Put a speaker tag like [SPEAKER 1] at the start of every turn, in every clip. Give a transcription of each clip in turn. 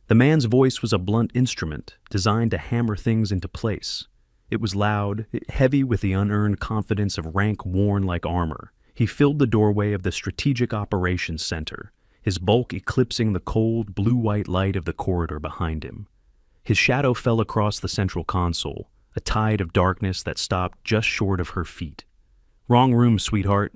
[SPEAKER 1] The man's voice was a blunt instrument designed to hammer things into place. It was loud, heavy with the unearned confidence of rank worn like armor. He filled the doorway of the Strategic Operations Center, his bulk eclipsing the cold, blue-white light of the corridor behind him. His shadow fell across the central console, a tide of darkness that stopped just short of her feet. "Wrong room, sweetheart."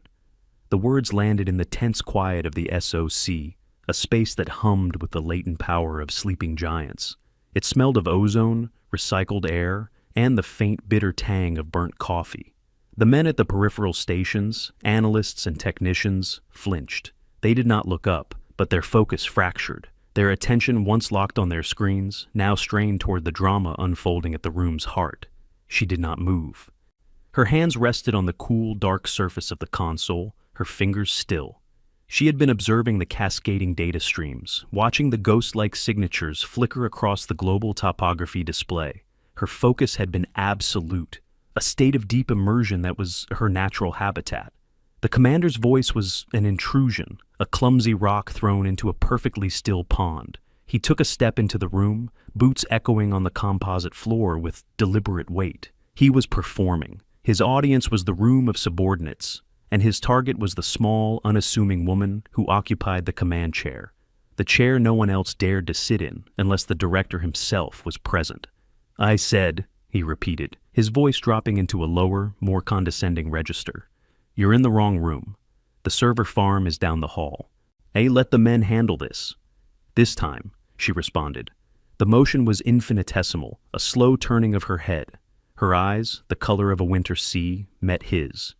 [SPEAKER 1] The words landed in the tense quiet of the SOC, a space that hummed with the latent power of sleeping giants. It smelled of ozone, recycled air, and the faint, bitter tang of burnt coffee. The men at the peripheral stations, analysts and technicians, flinched. They did not look up, but their focus fractured. Their attention, once locked on their screens, now strained toward the drama unfolding at the room's heart. She did not move. Her hands rested on the cool, dark surface of the console, her fingers still. She had been observing the cascading data streams, watching the ghost-like signatures flicker across the global topography display. Her focus had been absolute, a state of deep immersion that was her natural habitat. The commander's voice was an intrusion, a clumsy rock thrown into a perfectly still pond. He took a step into the room, boots echoing on the composite floor with deliberate weight. He was performing. His audience was the room of subordinates, and his target was the small, unassuming woman who occupied the command chair, the chair no one else dared to sit in unless the director himself was present. "I said," he repeated, his voice dropping into a lower, more condescending register, "you're in the wrong room. The server farm is down the hall. Let the men handle this." "This time," she responded. The motion was infinitesimal, a slow turning of her head. Her eyes, the color of a winter sea, met his.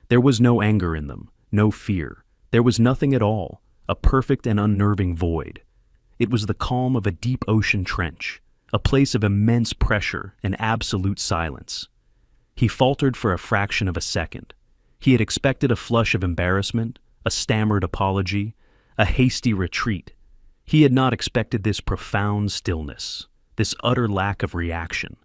[SPEAKER 1] There was no anger in them, no fear. There was nothing at all, a perfect and unnerving void. It was the calm of a deep ocean trench, a place of immense pressure and absolute silence. He faltered for a fraction of a second. He had expected a flush of embarrassment, a stammered apology, a hasty retreat. He had not expected this profound stillness, this utter lack of reaction.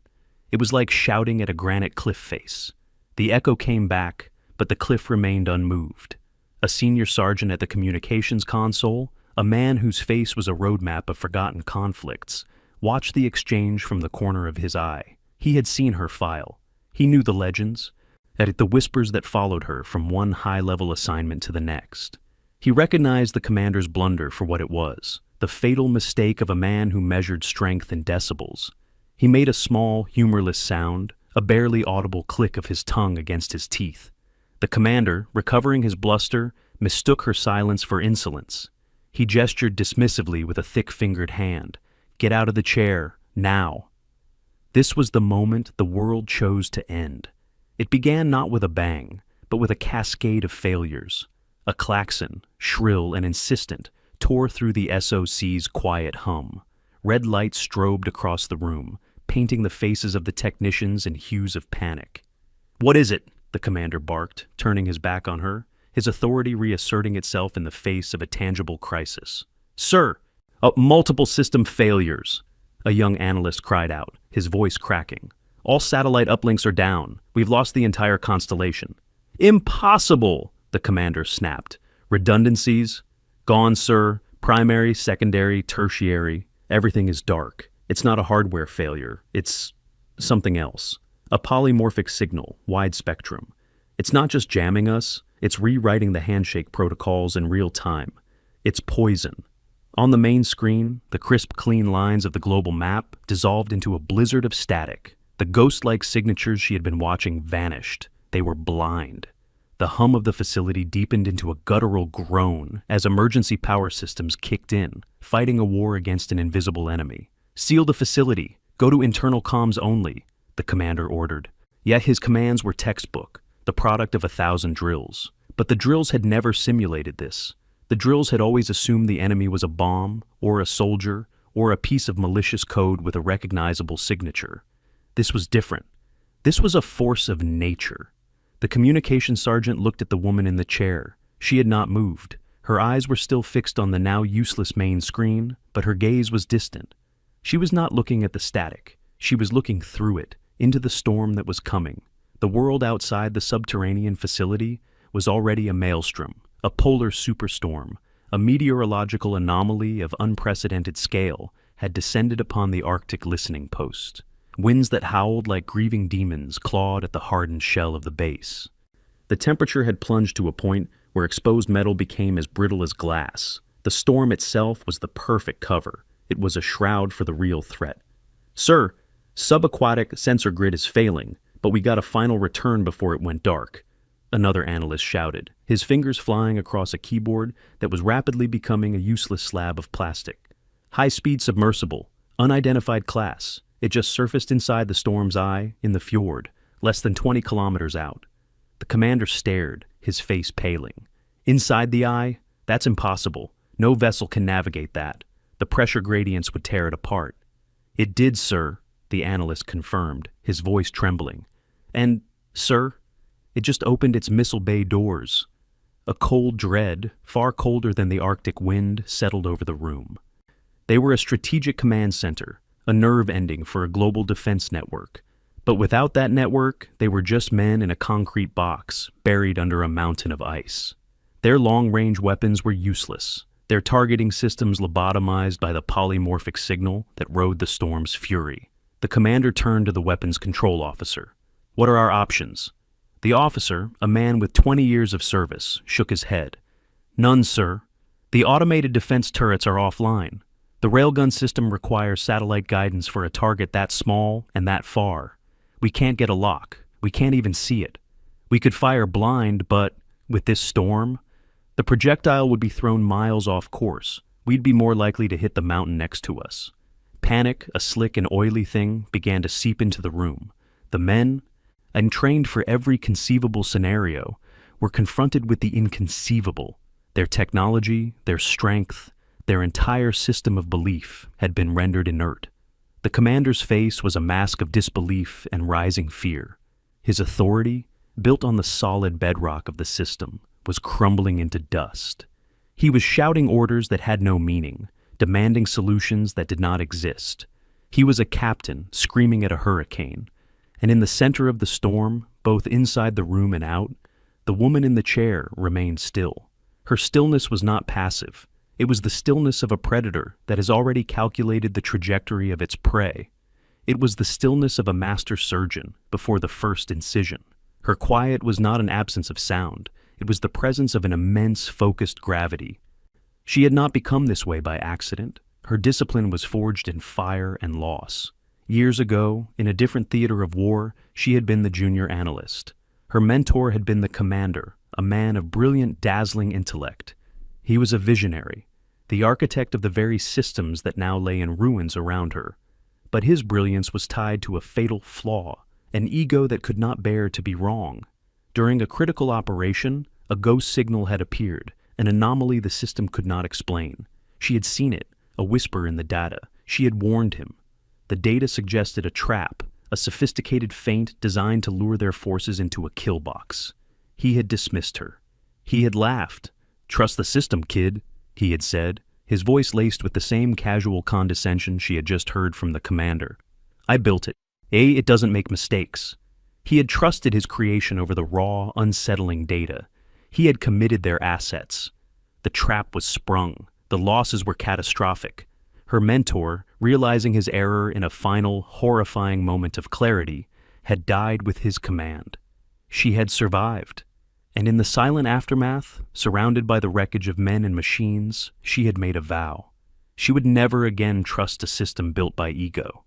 [SPEAKER 1] It was like shouting at a granite cliff face. The echo came back, but the cliff remained unmoved. A senior sergeant at the communications console, a man whose face was a roadmap of forgotten conflicts, watched the exchange from the corner of his eye. He had seen her file. He knew the legends, the whispers that followed her from one high-level assignment to the next. He recognized the commander's blunder for what it was, the fatal mistake of a man who measured strength in decibels. He made a small, humorless sound, a barely audible click of his tongue against his teeth. The commander, recovering his bluster, mistook her silence for insolence. He gestured dismissively with a thick-fingered hand. "Get out of the chair, now." This was the moment the world chose to end. It began not with a bang, but with a cascade of failures. A klaxon, shrill and insistent, tore through the SOC's quiet hum. Red lights strobed across the room, painting the faces of the technicians in hues of panic. "What is it?" the commander barked, turning his back on her, his authority reasserting itself in the face of a tangible crisis. "Sir, multiple system failures," a young analyst cried out, his voice cracking. "All satellite uplinks are down. We've lost the entire constellation." "Impossible!" the commander snapped. "Redundancies? Gone, sir. Primary, secondary, tertiary. Everything is dark. It's not a hardware failure. It's something else. A polymorphic signal, wide spectrum. It's not just jamming us, it's rewriting the handshake protocols in real time. It's poison." On the main screen, the crisp, clean lines of the global map dissolved into a blizzard of static. The ghost-like signatures she had been watching vanished. They were blind. The hum of the facility deepened into a guttural groan as emergency power systems kicked in, fighting a war against an invisible enemy. "Seal the facility. Go to internal comms only," the commander ordered. Yet his commands were textbook, the product of 1,000 drills. But the drills had never simulated this. The drills had always assumed the enemy was a bomb, or a soldier, or a piece of malicious code with a recognizable signature. This was different. This was a force of nature. The communications sergeant looked at the woman in the chair. She had not moved. Her eyes were still fixed on the now useless main screen, but her gaze was distant. She was not looking at the static. She was looking through it, into the storm that was coming. The world outside the subterranean facility was already a maelstrom, a polar superstorm, a meteorological anomaly of unprecedented scale, had descended upon the Arctic listening post. Winds that howled like grieving demons clawed at the hardened shell of the base. The temperature had plunged to a point where exposed metal became as brittle as glass. The storm itself was the perfect cover. It was a shroud for the real threat. "Sir, subaquatic sensor grid is failing, but we got a final return before it went dark," another analyst shouted, his fingers flying across a keyboard that was rapidly becoming a useless slab of plastic. "High-speed submersible, unidentified class. It just surfaced inside the storm's eye in the fjord, less than 20 kilometers out." The commander stared, his face paling. "Inside the eye? That's impossible. No vessel can navigate that. The pressure gradients would tear it apart." "It did, sir," the analyst confirmed, his voice trembling. "And, sir, it just opened its missile bay doors." A cold dread, far colder than the Arctic wind, settled over the room. They were a strategic command center, a nerve ending for a global defense network. But without that network, they were just men in a concrete box, buried under a mountain of ice. Their long-range weapons were useless, their targeting systems lobotomized by the polymorphic signal that rode the storm's fury. The commander turned to the weapons control officer. "What are our options?" The officer, a man with 20 years of service, shook his head. "None, sir. The automated defense turrets are offline. The railgun system requires satellite guidance for a target that small and that far. We can't get a lock. We can't even see it. We could fire blind, but with this storm, the projectile would be thrown miles off course. We'd be more likely to hit the mountain next to us." Panic, a slick and oily thing, began to seep into the room. The men, untrained for every conceivable scenario, were confronted with the inconceivable. Their technology, their strength, their entire system of belief had been rendered inert. The commander's face was a mask of disbelief and rising fear. His authority, built on the solid bedrock of the system, was crumbling into dust. He was shouting orders that had no meaning, demanding solutions that did not exist. He was a captain screaming at a hurricane. And in the center of the storm, both inside the room and out, the woman in the chair remained still. Her stillness was not passive. It was the stillness of a predator that has already calculated the trajectory of its prey. It was the stillness of a master surgeon before the first incision. Her quiet was not an absence of sound. It was the presence of an immense focused gravity. She had not become this way by accident. Her discipline was forged in fire and loss. Years ago, in a different theater of war, she had been the junior analyst. Her mentor had been the commander, a man of brilliant, dazzling intellect. He was a visionary, the architect of the very systems that now lay in ruins around her. But his brilliance was tied to a fatal flaw, an ego that could not bear to be wrong. During a critical operation, a ghost signal had appeared, an anomaly the system could not explain. She had seen it, a whisper in the data. She had warned him. The data suggested a trap, a sophisticated feint designed to lure their forces into a kill box. He had dismissed her. He had laughed. "Trust the system, kid," he had said, his voice laced with the same casual condescension she had just heard from the commander. "I built it. It doesn't make mistakes." He had trusted his creation over the raw, unsettling data. He had committed their assets. The trap was sprung. The losses were catastrophic. Her mentor, realizing his error in a final, horrifying moment of clarity, had died with his command. She had survived. And in the silent aftermath, surrounded by the wreckage of men and machines, she had made a vow. She would never again trust a system built by ego.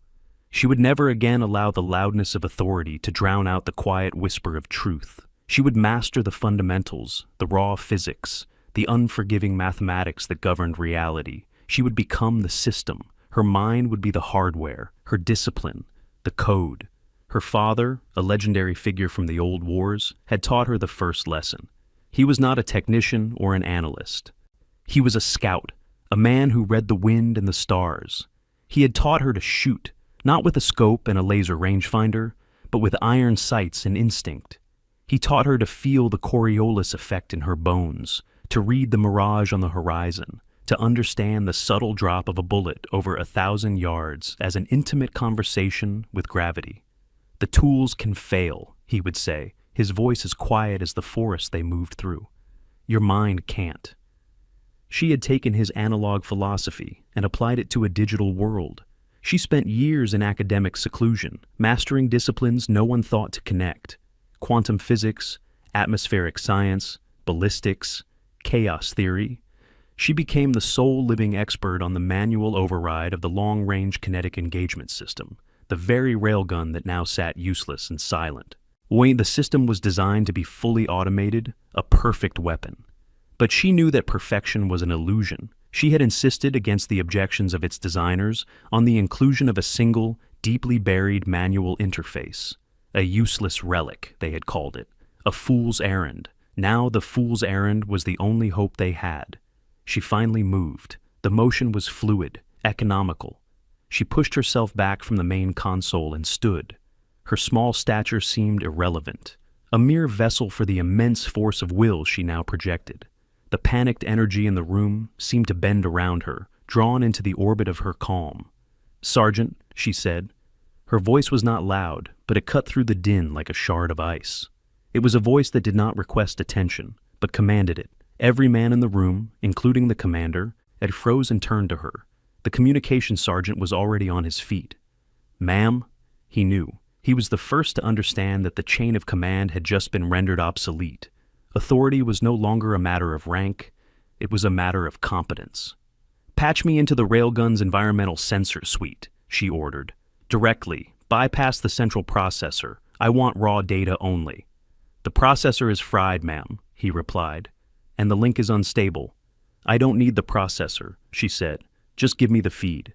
[SPEAKER 1] She would never again allow the loudness of authority to drown out the quiet whisper of truth. She would master the fundamentals, the raw physics, the unforgiving mathematics that governed reality. She would become the system. Her mind would be the hardware, her discipline, the code. Her father, a legendary figure from the old wars, had taught her the first lesson. He was not a technician or an analyst. He was a scout, a man who read the wind and the stars. He had taught her to shoot, not with a scope and a laser rangefinder, but with iron sights and instinct. He taught her to feel the Coriolis effect in her bones, to read the mirage on the horizon, to understand the subtle drop of a bullet over 1,000 yards as an intimate conversation with gravity. "The tools can fail," he would say, his voice as quiet as the forest they moved through. "Your mind can't." She had taken his analog philosophy and applied it to a digital world. She spent years in academic seclusion, mastering disciplines no one thought to connect: quantum physics, atmospheric science, ballistics, chaos theory. She became the sole living expert on the manual override of the long-range kinetic engagement system, the very railgun that now sat useless and silent. The system was designed to be fully automated, a perfect weapon. But she knew that perfection was an illusion. She had insisted, against the objections of its designers, on the inclusion of a single, deeply buried manual interface. A useless relic, they had called it. A fool's errand. Now the fool's errand was the only hope they had. She finally moved. The motion was fluid, economical. She pushed herself back from the main console and stood. Her small stature seemed irrelevant, a mere vessel for the immense force of will she now projected. The panicked energy in the room seemed to bend around her, drawn into the orbit of her calm. "Sergeant," she said. Her voice was not loud, but it cut through the din like a shard of ice. It was a voice that did not request attention, but commanded it. Every man in the room, including the commander, had froze and turned to her. The communications sergeant was already on his feet. "Ma'am," he knew. He was the first to understand that the chain of command had just been rendered obsolete. Authority was no longer a matter of rank, it was a matter of competence. "Patch me into the railgun's environmental sensor suite," she ordered. "Directly, bypass the central processor. I want raw data only." "The processor is fried, ma'am," he replied, "and the link is unstable." "I don't need the processor," she said. "Just give me the feed."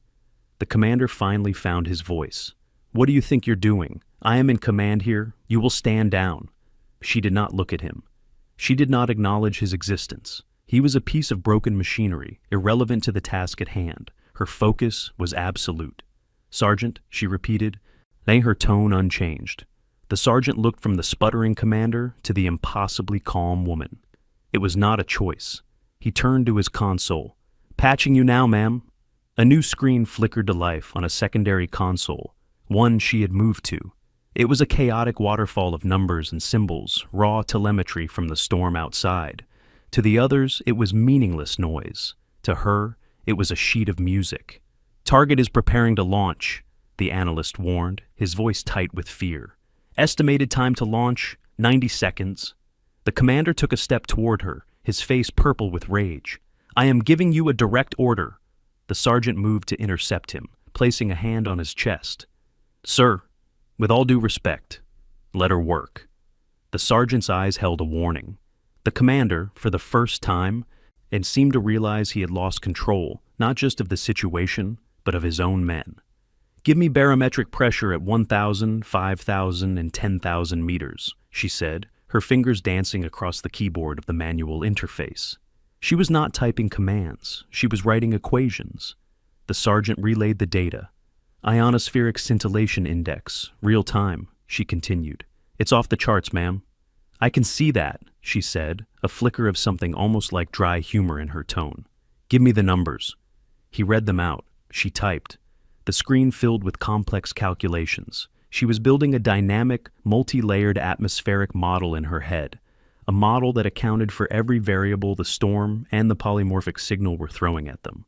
[SPEAKER 1] The commander finally found his voice. "What do you think you're doing? I am in command here. You will stand down." She did not look at him. She did not acknowledge his existence. He was a piece of broken machinery, irrelevant to the task at hand. Her focus was absolute. "Sergeant," she repeated, laying her tone unchanged. The sergeant looked from the sputtering commander to the impossibly calm woman. It was not a choice. He turned to his console. "Patching you now, ma'am." A new screen flickered to life on a secondary console, one she had moved to. It was a chaotic waterfall of numbers and symbols, raw telemetry from the storm outside. To the others, it was meaningless noise. To her, it was a sheet of music. "Target is preparing to launch," the analyst warned, his voice tight with fear. "Estimated time to launch, 90 seconds. The commander took a step toward her, his face purple with rage. "I am giving you a direct order." The sergeant moved to intercept him, placing a hand on his chest. "Sir, with all due respect, let her work." The sergeant's eyes held a warning. The commander, for the first time, and seemed to realize he had lost control, not just of the situation, but of his own men. "Give me barometric pressure at 1,000, 5,000, and 10,000 meters, she said, her fingers dancing across the keyboard of the manual interface. She was not typing commands, she was writing equations. The sergeant relayed the data. "Ionospheric scintillation index, real time," she continued. "It's off the charts, ma'am." "I can see that," she said, a flicker of something almost like dry humor in her tone. "Give me the numbers." He read them out. She typed. The screen filled with complex calculations. She was building a dynamic, multi-layered atmospheric model in her head, a model that accounted for every variable the storm and the polymorphic signal were throwing at them.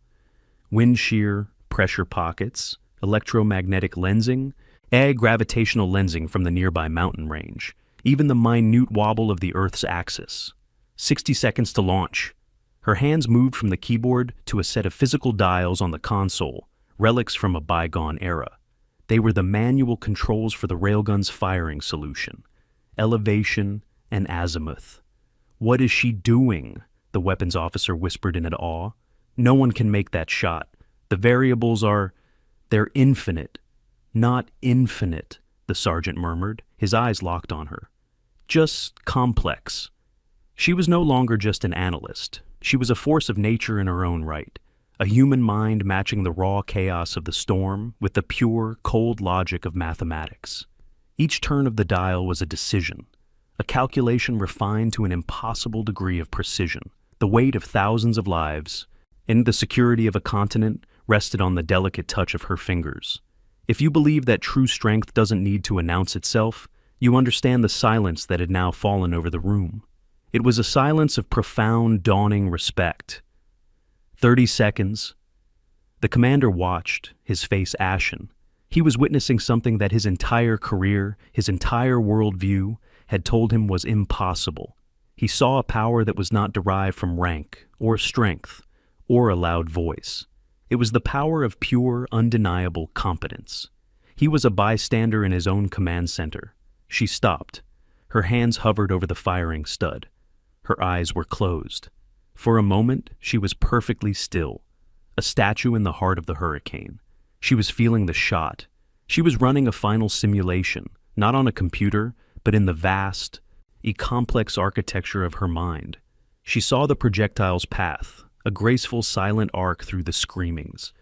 [SPEAKER 1] Wind shear, pressure pockets, electromagnetic lensing, gravitational lensing from the nearby mountain range, even the minute wobble of the Earth's axis. 60 seconds to launch. Her hands moved from the keyboard to a set of physical dials on the console, relics from a bygone era. They were the manual controls for the railgun's firing solution, elevation and azimuth. "What is she doing?" the weapons officer whispered in awe. "No one can make that shot. The variables they're infinite." "Not infinite," the sergeant murmured, his eyes locked on her. "Just complex." She was no longer just an analyst. She was a force of nature in her own right, a human mind matching the raw chaos of the storm with the pure, cold logic of mathematics. Each turn of the dial was a decision, a calculation refined to an impossible degree of precision. The weight of thousands of lives and the security of a continent rested on the delicate touch of her fingers. If you believe that true strength doesn't need to announce itself, you understand the silence that had now fallen over the room. It was a silence of profound, dawning respect. 30 seconds. The commander watched, his face ashen. He was witnessing something that his entire career, his entire worldview, had told him was impossible. He saw a power that was not derived from rank, or strength, or a loud voice. It was the power of pure, undeniable competence. He was a bystander in his own command center. She stopped. Her hands hovered over the firing stud. Her eyes were closed. For a moment, she was perfectly still, a statue in the heart of the hurricane. She was feeling the shot. She was running a final simulation, not on a computer, but in the vast, complex architecture of her mind. She saw the projectile's path, a graceful, silent arc through the screamings.